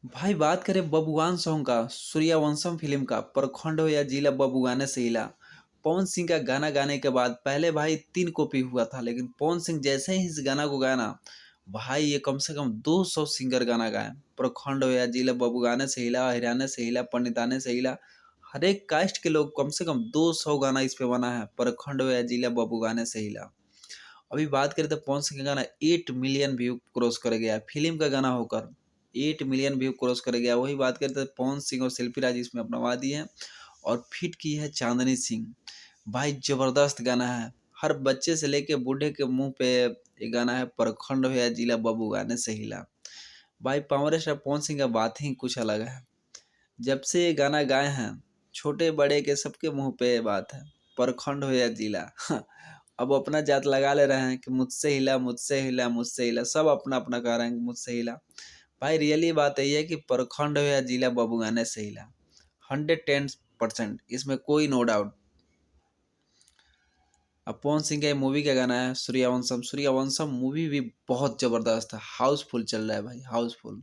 भाई बात करें बबुआन सॉन्ग का, सूर्यवंशम फिल्म का, प्रखंड हो या जिला बबुआने से हिला। पवन सिंह का गाना गाने के बाद पहले भाई 3 कॉपी हुआ था, लेकिन पवन सिंह जैसे ही इस गाना को गाया ना, भाई ये कम से कम 200 सिंगर गाना गाए। प्रखंड हो या जिला बबुआने से हिला, हरियाणा से हिला, पंडिताने से हिला, हर एक कास्ट के लोग कम से कम 200 गाना इस पे बना है, प्रखंड हो या जिला बबुआने से हिला। अभी बात करें तो पवन सिंह का गाना 8 मिलियन व्यू क्रॉस कर गया, फिल्म का गाना होकर 8 मिलियन व्यू क्रॉस कर गया। वही बात करें तो पवन सिंह और शिल्पी राज इसमें अपना वादी है और फिट की है चांदनी सिंह। भाई जबरदस्त गाना है, हर बच्चे से लेके बूढ़े के मुंह पे ये गाना है, प्रखंड हो या जिला बबू गाने से हिला। भाई पावर स्टार पवन सिंह का बात ही कुछ अलग है। जब से ये गाना गाए हैं, छोटे बड़े के सबके मुंह पे ये बात है, प्रखंड हो या जिला। अब अपना जात लगा ले रहे हैं कि मुझसे हिला, मुझसे हिला, मुझसे हिला, सब अपना अपना कह रहे हैं कि मुझसे हिला। भाई रियली बात यही है कि प्रखंड हो या जिला बबुआने से हिला, 110%, इसमें कोई नो डाउट। अब पवन सिंह का मूवी का गाना है सूर्यवंशम। सूर्यवंशम मूवी भी बहुत जबरदस्त है, हाउसफुल चल रहा है भाई, हाउसफुल।